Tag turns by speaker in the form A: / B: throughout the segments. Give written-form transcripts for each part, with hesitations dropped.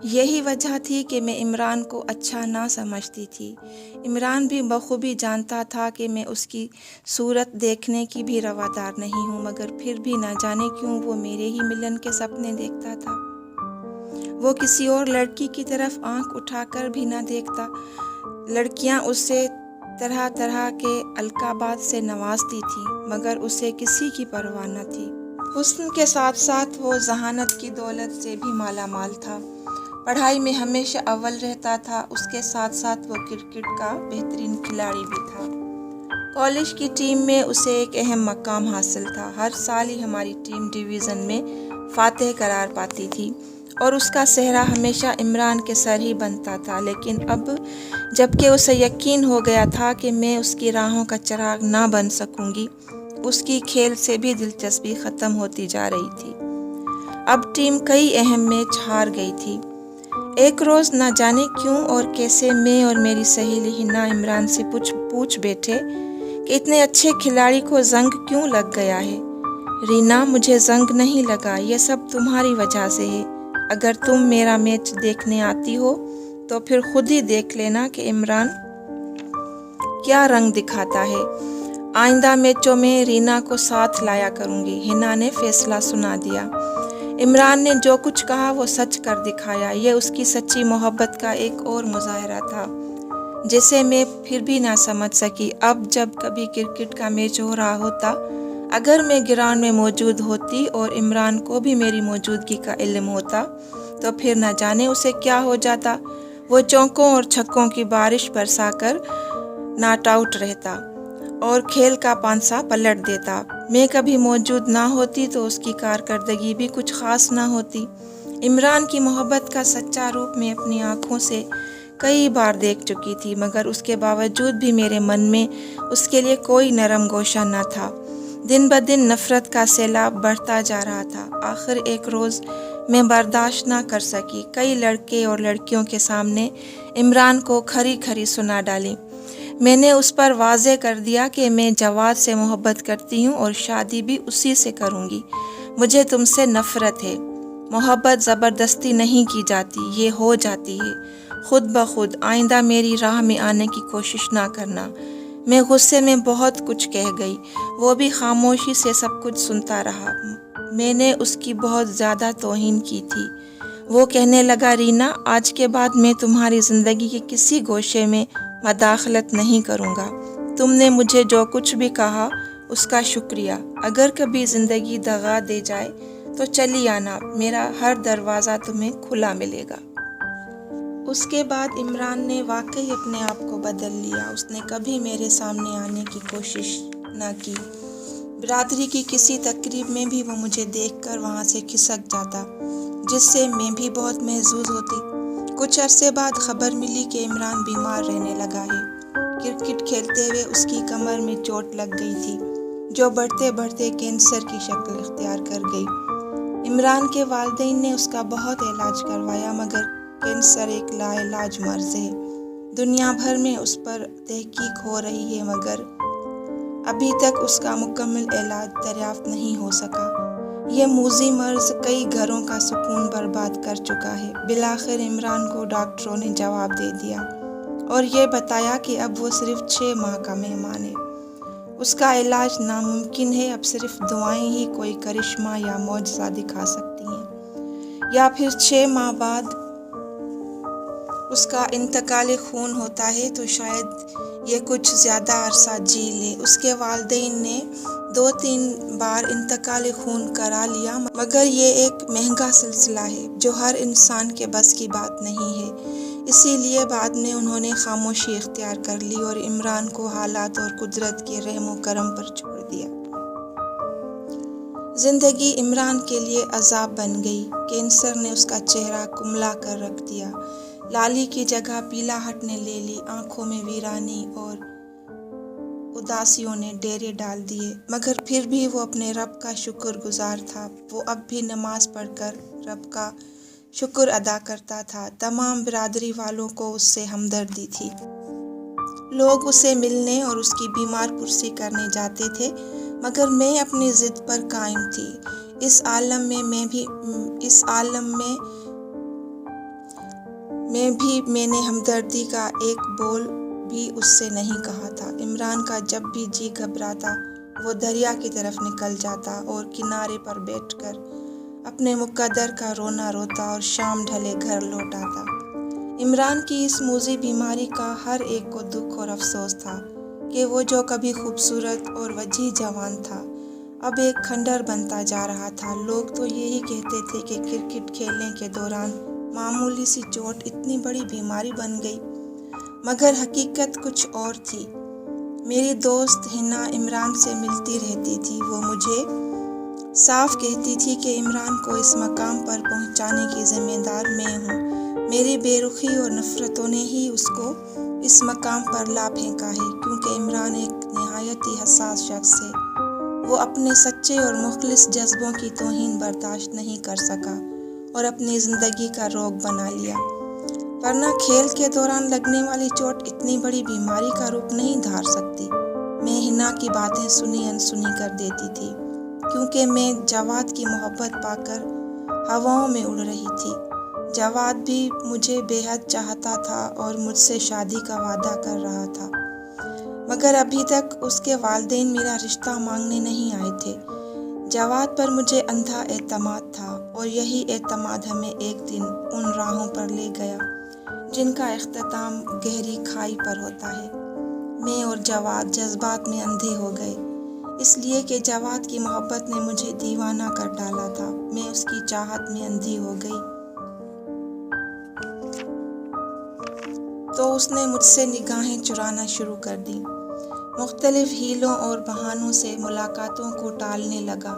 A: یہی وجہ تھی کہ میں عمران کو اچھا نہ سمجھتی تھی۔ عمران بھی بخوبی جانتا تھا کہ میں اس کی صورت دیکھنے کی بھی روادار نہیں ہوں، مگر پھر بھی نہ جانے کیوں وہ میرے ہی ملن کے سپنے دیکھتا تھا۔ وہ کسی اور لڑکی کی طرف آنکھ اٹھا کر بھی نہ دیکھتا۔ لڑکیاں اسے طرح طرح کے القابات سے نوازتی تھیں، مگر اسے کسی کی پرواہ نہ تھی۔ حسن کے ساتھ ساتھ وہ ذہانت کی دولت سے بھی مالا مال تھا۔ پڑھائی میں ہمیشہ اول رہتا تھا۔ اس کے ساتھ ساتھ وہ کرکٹ کا بہترین کھلاڑی بھی تھا۔ کالج کی ٹیم میں اسے ایک اہم مقام حاصل تھا۔ ہر سال ہی ہماری ٹیم ڈویژن میں فاتح قرار پاتی تھی اور اس کا سہرا ہمیشہ عمران کے سر ہی بنتا تھا۔ لیکن اب جب کہ اسے یقین ہو گیا تھا کہ میں اس کی راہوں کا چراغ نہ بن سکوں گی، اس کی کھیل سے بھی دلچسپی ختم ہوتی جا رہی تھی۔ اب ٹیم کئی اہم میچ ہار گئی تھی۔ ایک روز نہ جانے کیوں اور کیسے میں اور میری سہیلی ہنا عمران سے پوچھ بیٹھے کہ اتنے اچھے کھلاڑی کو زنگ کیوں لگ گیا ہے۔ رینا، مجھے زنگ نہیں لگا، یہ سب تمہاری وجہ سے ہے۔ اگر تم میرا میچ دیکھنے آتی ہو تو پھر خود ہی دیکھ لینا کہ عمران کیا رنگ دکھاتا ہے۔ آئندہ میچوں میں رینا کو ساتھ لایا کروں گی۔ ہنا نے فیصلہ سنا دیا۔ عمران نے جو کچھ کہا وہ سچ کر دکھایا۔ یہ اس کی سچی محبت کا ایک اور مظاہرہ تھا جسے میں پھر بھی نہ سمجھ سکی۔ اب جب کبھی کرکٹ کا میچ ہو رہا ہوتا، اگر میں گراؤنڈ میں موجود ہوتی اور عمران کو بھی میری موجودگی کا علم ہوتا تو پھر نہ جانے اسے کیا ہو جاتا۔ وہ چوکوں اور چھکوں کی بارش برسا کر ناٹ آؤٹ رہتا اور کھیل کا پانسا پلٹ دیتا۔ میں کبھی موجود نہ ہوتی تو اس کی کارکردگی بھی کچھ خاص نہ ہوتی۔ عمران کی محبت کا سچا روپ میں اپنی آنکھوں سے کئی بار دیکھ چکی تھی، مگر اس کے باوجود بھی میرے من میں اس کے لیے کوئی نرم گوشہ نہ تھا۔ دن بدن نفرت کا سیلاب بڑھتا جا رہا تھا۔ آخر ایک روز میں برداشت نہ کر سکی۔ کئی لڑکے اور لڑکیوں کے سامنے عمران کو کھری کھری سنا ڈالی۔ میں نے اس پر واضح کر دیا کہ میں جواد سے محبت کرتی ہوں اور شادی بھی اسی سے کروں گی۔ مجھے تم سے نفرت ہے۔ محبت زبردستی نہیں کی جاتی، یہ ہو جاتی ہے خود بخود۔ آئندہ میری راہ میں آنے کی کوشش نہ کرنا۔ میں غصے میں بہت کچھ کہہ گئی۔ وہ بھی خاموشی سے سب کچھ سنتا رہا۔ میں نے اس کی بہت زیادہ توہین کی تھی۔ وہ کہنے لگا، رینا، آج کے بعد میں تمہاری زندگی کے کسی گوشے میں مداخلت نہیں کروں گا۔ تم نے مجھے جو کچھ بھی کہا اس کا شکریہ۔ اگر کبھی زندگی دغا دے جائے تو چلی آنا، میرا ہر دروازہ تمہیں کھلا ملے گا۔ اس کے بعد عمران نے واقعی اپنے آپ کو بدل لیا۔ اس نے کبھی میرے سامنے آنے کی کوشش نہ کی۔ برادری کی کسی تقریب میں بھی وہ مجھے دیکھ کر وہاں سے کھسک جاتا، جس سے میں بھی بہت محظوظ ہوتی۔ کچھ عرصے بعد خبر ملی کہ عمران بیمار رہنے لگا ہے۔ کرکٹ کھیلتے ہوئے اس کی کمر میں چوٹ لگ گئی تھی، جو بڑھتے بڑھتے کینسر کی شکل اختیار کر گئی۔ عمران کے والدین نے اس کا بہت علاج کروایا، مگر کینسر ایک لا علاج مرض ہے۔ دنیا بھر میں اس پر تحقیق ہو رہی ہے، مگر ابھی تک اس کا مکمل علاج دریافت نہیں ہو سکا۔ یہ موذی مرض کئی گھروں کا سکون برباد کر چکا ہے۔ بالآخر عمران کو ڈاکٹروں نے جواب دے دیا اور یہ بتایا کہ اب وہ صرف 6 ماہ کا مہمان ہے۔ اس کا علاج ناممکن ہے۔ اب صرف دعائیں ہی کوئی کرشمہ یا معجزہ دکھا سکتی ہیں، یا پھر 6 ماہ بعد اس کا انتقال خون ہوتا ہے تو شاید یہ کچھ زیادہ عرصہ جی لے۔ اس کے والدین نے 2-3 بار انتقال خون کرا لیا، مگر یہ ایک مہنگا سلسلہ ہے جو ہر انسان کے بس کی بات نہیں ہے۔ اسی لیے بعد میں انہوں نے خاموشی اختیار کر لی اور عمران کو حالات اور قدرت کے رحم و کرم پر چھوڑ دیا۔ زندگی عمران کے لیے عذاب بن گئی۔ کینسر نے اس کا چہرہ کملا کر رکھ دیا۔ لالی کی جگہ پیلا ہٹنے لے لی۔ آنکھوں میں ویرانی اور اداسیوں نے ڈیرے ڈال دیے، مگر پھر بھی وہ اپنے رب کا شکر گزار تھا۔ وہ اب بھی نماز پڑھ کر رب کا شکر ادا کرتا تھا۔ تمام برادری والوں کو اس سے ہمدردی تھی۔ لوگ اسے ملنے اور اس کی بیمار پرسی کرنے جاتے تھے، مگر میں اپنی ضد پر قائم تھی۔ اس عالم میں میں نے ہمدردی کا ایک بول بھی اس سے نہیں کہا تھا۔ عمران کا جب بھی جی گھبراتا وہ دریا کی طرف نکل جاتا اور کنارے پر بیٹھ کر اپنے مقدر کا رونا روتا اور شام ڈھلے گھر لوٹ آتا۔ عمران کی اس موذی بیماری کا ہر ایک کو دکھ اور افسوس تھا کہ وہ جو کبھی خوبصورت اور وجیح جوان تھا اب ایک کھنڈر بنتا جا رہا تھا۔ لوگ تو یہی کہتے تھے کہ کرکٹ کھیلنے کے دوران معمولی سی چوٹ اتنی بڑی بیماری بن گئی، مگر حقیقت کچھ اور تھی۔ میری دوست ہنا عمران سے ملتی رہتی تھی۔ وہ مجھے صاف کہتی تھی کہ عمران کو اس مقام پر پہنچانے کی ذمہ دار میں ہوں۔ میری بے رخی اور نفرتوں نے ہی اس کو اس مقام پر لا پھینکا ہے، کیونکہ عمران ایک نہایت ہی حساس شخص ہے۔ وہ اپنے سچے اور مخلص جذبوں کی توہین برداشت نہیں کر سکا اور اپنی زندگی کا روگ بنا لیا، ورنہ کھیل کے دوران لگنے والی چوٹ اتنی بڑی بیماری کا روپ نہیں دھار سکتی۔ میں ہنا کی باتیں سنی انسنی کر دیتی تھی، کیونکہ میں جواد کی محبت پا کر ہواؤں میں اڑ رہی تھی۔ جواد بھی مجھے بے حد چاہتا تھا اور مجھ سے شادی کا وعدہ کر رہا تھا، مگر ابھی تک اس کے والدین میرا رشتہ مانگنے نہیں آئے تھے۔ جواد پر مجھے اندھا اعتماد تھا اور یہی اعتماد ہمیں ایک دن ان راہوں پر لے گیا جن کا اختتام گہری کھائی پر ہوتا ہے۔ میں اور جواد جذبات میں اندھے ہو گئے، اس لیے کہ جواد کی محبت نے مجھے دیوانہ کر ڈالا تھا۔ میں اس کی چاہت میں اندھی ہو گئی تو اس نے مجھ سے نگاہیں چرانا شروع کر دیں۔ مختلف ہیلوں اور بہانوں سے ملاقاتوں کو ٹالنے لگا،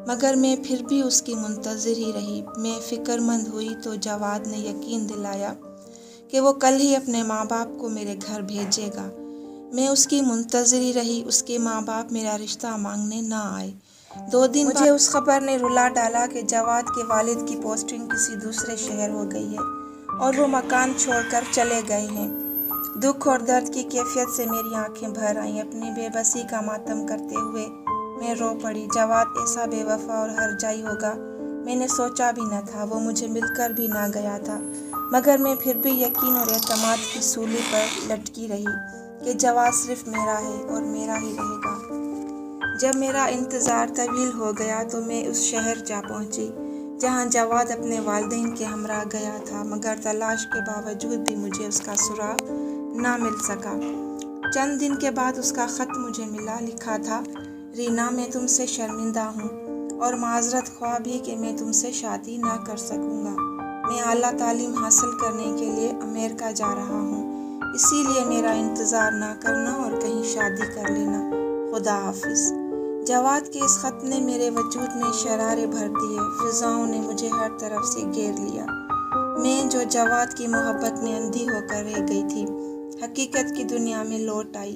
A: مگر میں پھر بھی اس کی منتظر ہی رہی۔ میں فکر مند ہوئی تو جواد نے یقین دلایا کہ وہ کل ہی اپنے ماں باپ کو میرے گھر بھیجے گا۔ میں اس کی منتظر ہی رہی۔ اس کے ماں باپ میرا رشتہ مانگنے نہ آئے۔ 2 دن بعد مجھے اس خبر نے رلا ڈالا کہ جواد کے والد کی پوسٹنگ کسی دوسرے شہر ہو گئی ہے اور وہ مکان چھوڑ کر چلے گئے ہیں۔ دکھ اور درد کی کیفیت سے میری آنکھیں بھر آئیں۔ اپنی بے بسی کا ماتم کرتے ہوئے میں رو پڑی۔ جواد ایسا بے وفا اور ہرجائی ہوگا میں نے سوچا بھی نہ تھا۔ وہ مجھے مل کر بھی نہ گیا تھا، مگر میں پھر بھی یقین اور اعتماد کی سولی پر لٹکی رہی کہ جواد صرف میرا ہے اور میرا ہی رہے گا۔ جب میرا انتظار طویل ہو گیا تو میں اس شہر جا پہنچی جہاں جواد اپنے والدین کے ہمراہ گیا تھا، مگر تلاش کے باوجود بھی مجھے اس کا سراغ نہ مل سکا۔ چند دن کے بعد اس کا خط مجھے ملا۔ لکھا تھا، رینا، میں تم سے شرمندہ ہوں اور معذرت خواہ بھی کہ میں تم سے شادی نہ کر سکوں گا۔ میں اعلیٰ تعلیم حاصل کرنے کے لیے امریکہ جا رہا ہوں، اسی لیے میرا انتظار نہ کرنا اور کہیں شادی کر لینا۔ خدا حافظ۔ جواد کے اس خط نے میرے وجود میں شرارے بھر دیے۔ فضاؤں نے مجھے ہر طرف سے گھیر لیا۔ میں جو جواد کی محبت میں اندھی ہو کر رہ گئی تھی، حقیقت کی دنیا میں لوٹ آئی۔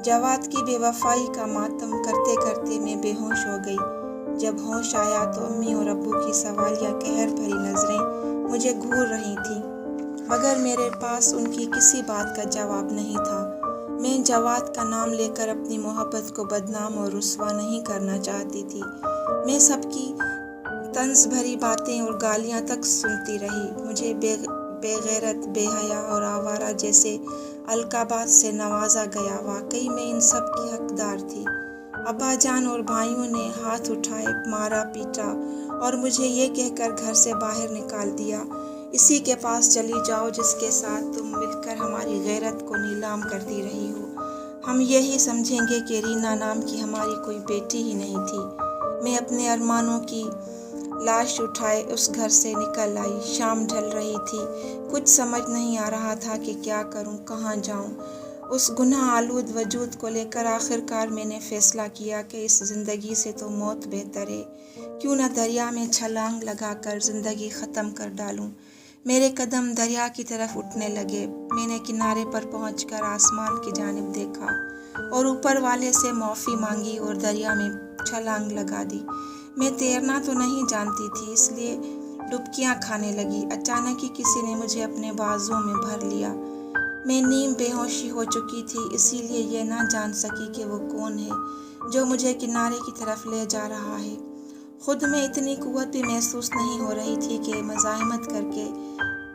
A: جواد کی بے وفائی کا ماتم کرتے کرتے میں بے ہوش ہو گئی۔ جب ہوش آیا تو امی اور ابو کی سوالیہ قہر بھری نظریں مجھے گھور رہی تھیں، مگر میرے پاس ان کی کسی بات کا جواب نہیں تھا۔ میں جواد کا نام لے کر اپنی محبت کو بدنام اور رسوا نہیں کرنا چاہتی تھی۔ میں سب کی طنز بھری باتیں اور گالیاں تک سنتی رہی۔ مجھے بے غیرت، بے حیا اور آوارہ جیسے القابات سے نوازا گیا۔ واقعی میں ان سب کی حقدار تھی۔ ابا جان اور بھائیوں نے ہاتھ اٹھائے، مارا پیٹا اور مجھے یہ کہہ کر گھر سے باہر نکال دیا، اسی کے پاس چلی جاؤ جس کے ساتھ تم مل کر ہماری غیرت کو نیلام کرتی رہی ہو۔ ہم یہی سمجھیں گے کہ رینا نام کی ہماری کوئی بیٹی ہی نہیں تھی۔ میں اپنے ارمانوں کی لاش اٹھائے اس گھر سے نکل آئی۔ شام ڈھل رہی تھی۔ کچھ سمجھ نہیں آ رہا تھا کہ کیا کروں، کہاں جاؤں۔ اس گناہ آلود وجود کو لے کر آخرکار میں نے فیصلہ کیا کہ اس زندگی سے تو موت بہتر ہے۔ کیوں نہ دریا میں چھلانگ لگا کر زندگی ختم کر ڈالوں۔ میرے قدم دریا کی طرف اٹھنے لگے۔ میں نے کنارے پر پہنچ کر آسمان کی جانب دیکھا اور اوپر والے سے معافی مانگی اور دریا میں چھلانگ لگا دی۔ میں تیرنا تو نہیں جانتی تھی، اس لیے ڈبکیاں کھانے لگی۔ اچانک ہی کسی نے مجھے اپنے بازوؤں میں بھر لیا۔ میں نیم بے ہوشی ہو چکی تھی، اسی لیے یہ نہ جان سکی کہ وہ کون ہے جو مجھے کنارے کی طرف لے جا رہا ہے۔ خود میں اتنی قوت بھی محسوس نہیں ہو رہی تھی کہ مزاحمت کر کے